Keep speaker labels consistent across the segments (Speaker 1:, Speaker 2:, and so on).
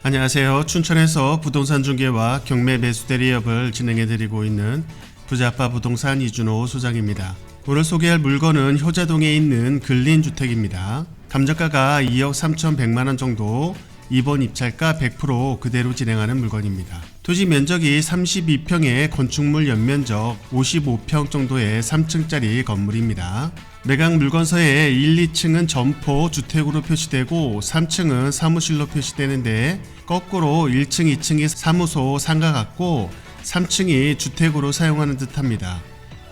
Speaker 1: 안녕하세요. 춘천에서 부동산 중개와 경매 매수 대리업을 진행해드리고 있는 부자빠 부동산 이준호 소장입니다. 오늘 소개할 물건은 효자동에 있는 근린주택입니다. 감정가가 2억 3,100만원 정도, 이번 입찰가 100% 그대로 진행하는 물건입니다. 토지 면적이 32평에 건축물 연면적 55평 정도의 3층짜리 건물입니다. 매각 물건서에 1, 2층은 점포 주택으로 표시되고 3층은 사무실로 표시되는데 거꾸로 1층, 2층이 사무소, 상가 같고 3층이 주택으로 사용하는 듯합니다.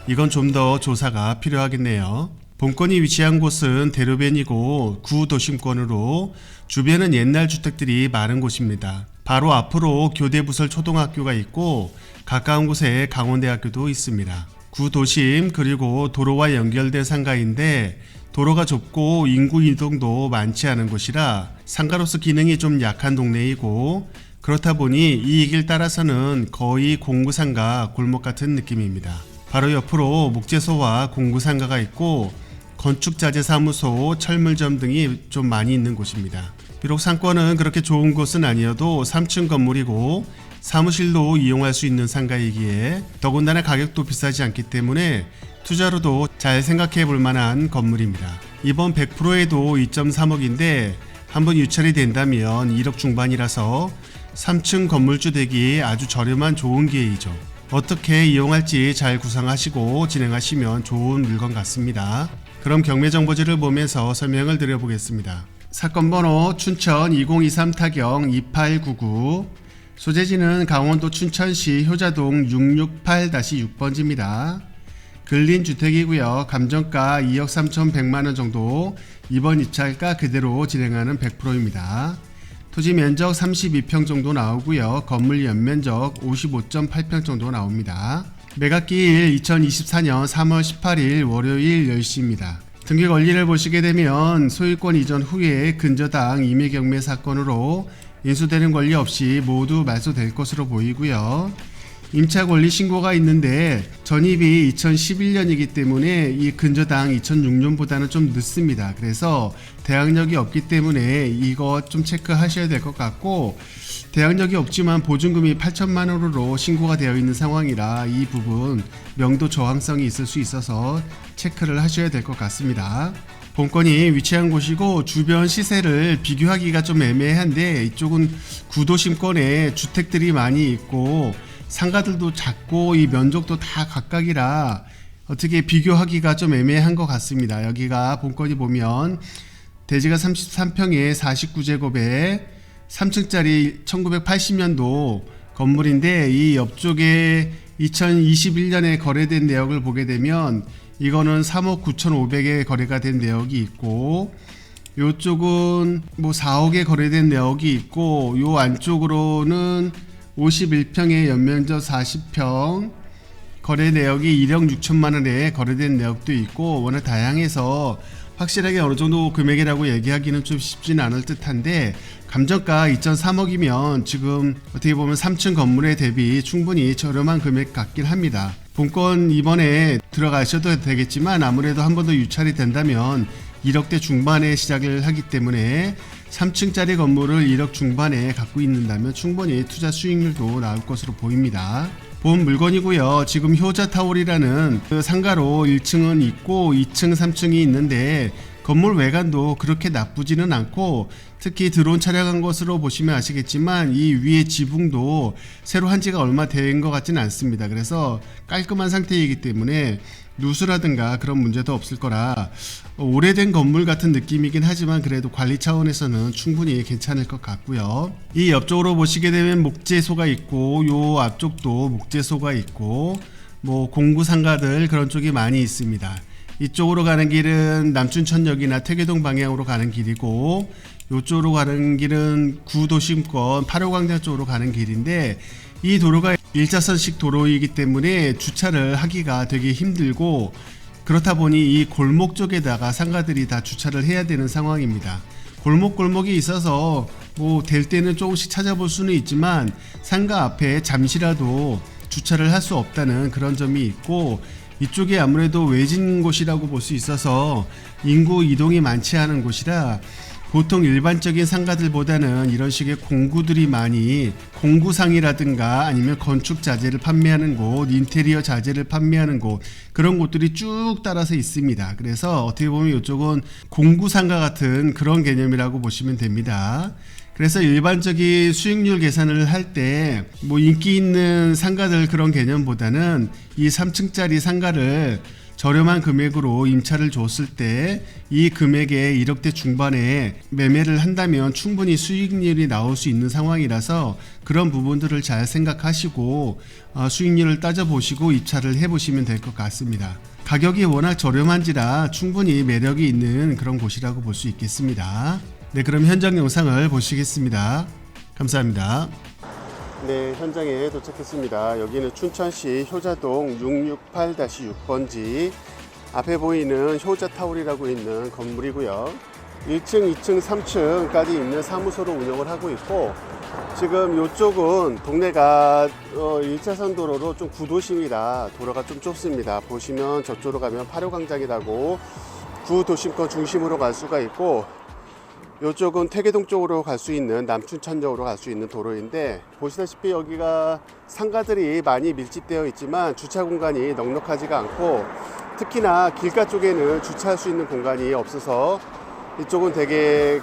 Speaker 1: 이건 좀 더 조사가 필요하겠네요. 본건이 위치한 곳은 대로변이고 구도심권으로 주변은 옛날 주택들이 많은 곳입니다. 바로 앞으로 교대부설 초등학교가 있고 가까운 곳에 강원대학교도 있습니다. 구도심 그리고 도로와 연결된 상가인데 도로가 좁고 인구 이동도 많지 않은 곳이라 상가로서 기능이 좀 약한 동네이고 그렇다 보니 이 길 따라서는 거의 공구상가 골목 같은 느낌입니다. 바로 옆으로 목재소와 공구상가가 있고 건축자재사무소, 철물점 등이 좀 많이 있는 곳입니다. 비록 상권은 그렇게 좋은 곳은 아니어도 3층 건물이고 사무실도 이용할 수 있는 상가이기에 더군다나 가격도 비싸지 않기 때문에 투자로도 잘 생각해 볼 만한 건물입니다. 이번 100%에도 2.3억인데 한번 유찰이 된다면 1억 중반이라서 3층 건물주 되기 아주 저렴한 좋은 기회이죠. 어떻게 이용할지 잘 구상하시고 진행하시면 좋은 물건 같습니다. 그럼 경매정보지를 보면서 설명을 드려보겠습니다. 사건 번호 춘천 2023 타경 2899, 소재지는 강원도 춘천시 효자동 668-6번지입니다. 근린주택이고요. 감정가 2억 3,100만원 정도, 이번 입찰가 그대로 진행하는 100%입니다. 토지 면적 32평 정도 나오고요. 건물 연면적 55.8평 정도 나옵니다. 매각기일 2024년 3월 18일 월요일 10시입니다. 등기 권리를 보시게 되면 소유권 이전 후에 근저당 임의경매 사건으로 인수되는 권리 없이 모두 말소될 것으로 보이고요. 임차 권리 신고가 있는데 전입이 2011년이기 때문에 이 근저당 2006년보다는 좀 늦습니다. 그래서 대항력이 없기 때문에 이거 좀 체크하셔야 될 것 같고, 대항력이 없지만 보증금이 8천만 원으로 신고가 되어 있는 상황이라 이 부분 명도 저항성이 있을 수 있어서 체크를 하셔야 될 것 같습니다. 본건이 위치한 곳이고 주변 시세를 비교하기가 좀 애매한데 이쪽은 구도심권에 주택들이 많이 있고 상가들도 작고 이 면적도 다 각각이라 어떻게 비교하기가 좀 애매한 것 같습니다. 여기가 본건이 보면 대지가 33평에 49제곱에 3층짜리 1980년도 건물인데 이 옆쪽에 2021년에 거래된 내역을 보게 되면 이거는 3억 9,500에 거래가 된 내역이 있고 요쪽은 뭐 4억에 거래된 내역이 있고 요 안쪽으로는 51평에 연면적 40평 거래 내역이 1억 6천만 원에 거래된 내역도 있고 워낙 다양해서 확실하게 어느 정도 금액이라고 얘기하기는 좀 쉽지는 않을 듯한데 감정가 2.3억이면 지금 어떻게 보면 3층 건물에 대비 충분히 저렴한 금액 같긴 합니다. 본건 이번에 들어가셔도 되겠지만 아무래도 한 번 더 유찰이 된다면 1억대 중반에 시작을 하기 때문에 3층짜리 건물을 1억 중반에 갖고 있는다면 충분히 투자 수익률도 나올 것으로 보입니다. 본 물건이고요. 지금 효자타월이라는 그 상가로 1층은 있고 2층, 3층이 있는데 건물 외관도 그렇게 나쁘지는 않고 특히 드론 촬영한 것으로 보시면 아시겠지만 이 위에 지붕도 새로 한 지가 얼마 된 것 같지는 않습니다. 그래서 깔끔한 상태이기 때문에 누수라든가 그런 문제도 없을 거라 오래된 건물 같은 느낌이긴 하지만 그래도 관리 차원에서는 충분히 괜찮을 것 같고요. 이 옆쪽으로 보시게 되면 목재소가 있고 요 앞쪽도 목재소가 있고 뭐 공구상가들 그런 쪽이 많이 있습니다. 이쪽으로 가는 길은 남춘천역이나 퇴계동 방향으로 가는 길이고 이쪽으로 가는 길은 구도심권 8호광장 쪽으로 가는 길인데 이 도로가 1차선식 도로이기 때문에 주차를 하기가 되게 힘들고 그렇다 보니 이 골목 쪽에다가 상가들이 다 주차를 해야 되는 상황입니다. 골목골목이 있어서 뭐 될 때는 조금씩 찾아볼 수는 있지만 상가 앞에 잠시라도 주차를 할 수 없다는 그런 점이 있고 이쪽이 아무래도 외진 곳이라고 볼 수 있어서 인구 이동이 많지 않은 곳이라 보통 일반적인 상가들보다는 이런 식의 공구들이 많이 공구상이라든가 아니면 건축 자재를 판매하는 곳, 인테리어 자재를 판매하는 곳, 그런 곳들이 쭉 따라서 있습니다. 그래서 어떻게 보면 이쪽은 공구상가 같은 그런 개념이라고 보시면 됩니다. 그래서 일반적인 수익률 계산을 할 때 뭐 인기 있는 상가들 그런 개념보다는 이 3층짜리 상가를 저렴한 금액으로 임차를 줬을 때 이 금액에 1억대 중반에 매매를 한다면 충분히 수익률이 나올 수 있는 상황이라서 그런 부분들을 잘 생각하시고 수익률을 따져보시고 입찰을 해보시면 될 것 같습니다. 가격이 워낙 저렴한지라 충분히 매력이 있는 그런 곳이라고 볼 수 있겠습니다. 네, 그럼 현장 영상을 보시겠습니다. 감사합니다. 네, 현장에 도착했습니다. 여기는 춘천시 효자동 668-6번지 앞에 보이는 효자타월이라고 있는 건물이고요. 1층, 2층, 3층까지 있는 사무소로 운영을 하고 있고, 지금 이쪽은 동네가 1차선 도로로 좀 구도심이라 도로가 좀 좁습니다. 보시면 저쪽으로 가면 파료광장이라고 구도심권 중심으로 갈 수가 있고, 이쪽은 퇴계동 쪽으로 갈 수 있는 남춘천역으로 갈 수 있는 도로인데, 보시다시피 여기가 상가들이 많이 밀집되어 있지만 주차 공간이 넉넉하지가 않고, 특히나 길가 쪽에는 주차할 수 있는 공간이 없어서 이쪽은 되게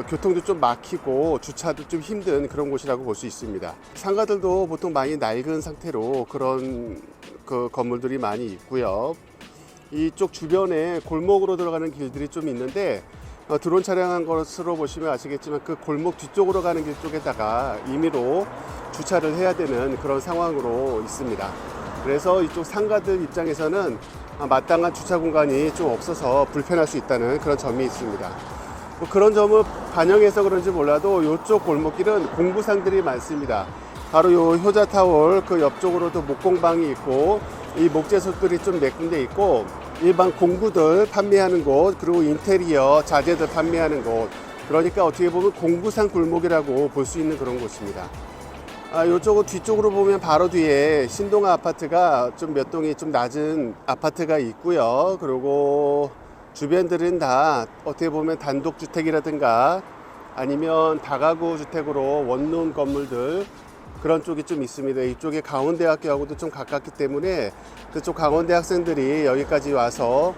Speaker 1: 교통도 좀 막히고 주차도 좀 힘든 그런 곳이라고 볼 수 있습니다. 상가들도 보통 많이 낡은 상태로 그런 건물들이 많이 있고요. 이쪽 주변에 골목으로 들어가는 길들이 좀 있는데, 드론 촬영한 것으로 보시면 아시겠지만 그 골목 뒤쪽으로 가는 길 쪽에다가 임의로 주차를 해야 되는 그런 상황으로 있습니다. 그래서 이쪽 상가들 입장에서는 마땅한 주차 공간이 좀 없어서 불편할 수 있다는 그런 점이 있습니다. 그런 점을 반영해서 그런지 몰라도 이쪽 골목길은 공구상들이 많습니다. 바로 요 효자타월 그 옆쪽으로도 목공방이 있고, 이 목재석들이 좀 몇 군데 있고, 일반 공구들 판매하는 곳, 그리고 인테리어 자재들 판매하는 곳, 그러니까 어떻게 보면 공구상 골목이라고 볼 수 있는 그런 곳입니다. 이쪽은 뒤쪽으로 보면 바로 뒤에 신동아 아파트가 좀 몇 동이 좀 낮은 아파트가 있고요. 그리고 주변들은 다 어떻게 보면 단독주택이라든가 아니면 다가구 주택으로 원룸 건물들, 그런 쪽이 좀 있습니다. 이쪽에 강원대학교하고도 좀 가깝기 때문에 그쪽 강원대 학생들이 여기까지 와서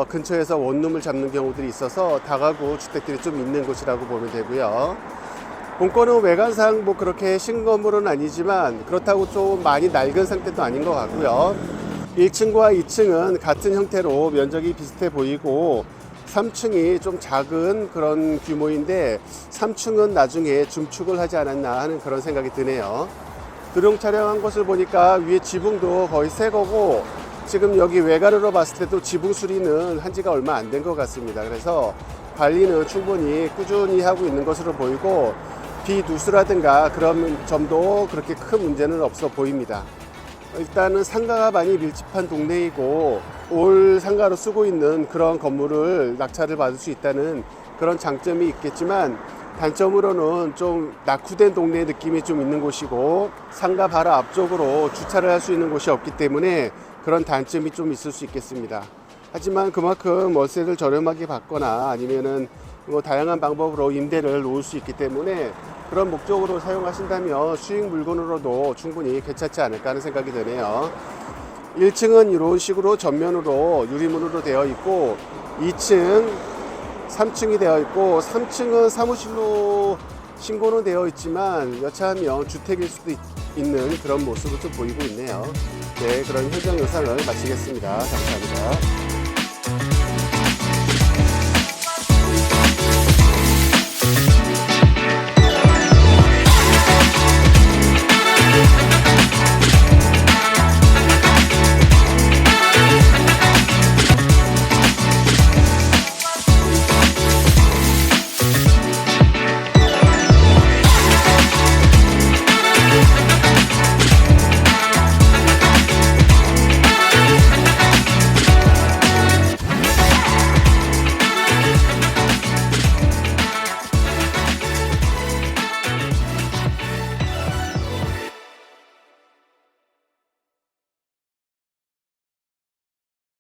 Speaker 1: 근처에서 원룸을 잡는 경우들이 있어서 다가구 주택들이 좀 있는 곳이라고 보면 되고요. 본건은 외관상 뭐 그렇게 신건물은 아니지만 그렇다고 좀 많이 낡은 상태도 아닌 것 같고요. 1층과 2층은 같은 형태로 면적이 비슷해 보이고, 3층이 좀 작은 그런 규모인데 3층은 나중에 중축을 하지 않았나 하는 그런 생각이 드네요. 드론 촬영한 것을 보니까 위에 지붕도 거의 새 거고, 지금 여기 외관으로 봤을 때도 지붕 수리는 한 지가 얼마 안 된 것 같습니다. 그래서 관리는 충분히 꾸준히 하고 있는 것으로 보이고, 비누수라든가 그런 점도 그렇게 큰 문제는 없어 보입니다. 일단은 상가가 많이 밀집한 동네이고 올 상가로 쓰고 있는 그런 건물을 낙찰을 받을 수 있다는 그런 장점이 있겠지만, 단점으로는 좀 낙후된 동네 느낌이 좀 있는 곳이고, 상가 바로 앞쪽으로 주차를 할 수 있는 곳이 없기 때문에 그런 단점이 좀 있을 수 있겠습니다. 하지만 그만큼 월세를 저렴하게 받거나 아니면은 뭐 다양한 방법으로 임대를 놓을 수 있기 때문에 그런 목적으로 사용하신다면 수익 물건으로도 충분히 괜찮지 않을까 하는 생각이 드네요. 1층은 이런 식으로 전면으로 유리문으로 되어 있고, 2층, 3층이 되어 있고, 3층은 사무실로 신고는 되어 있지만 여차하면 주택일 수도 있는 그런 모습을 좀 보이고 있네요. 네, 그런 현장 영상을 마치겠습니다. 감사합니다.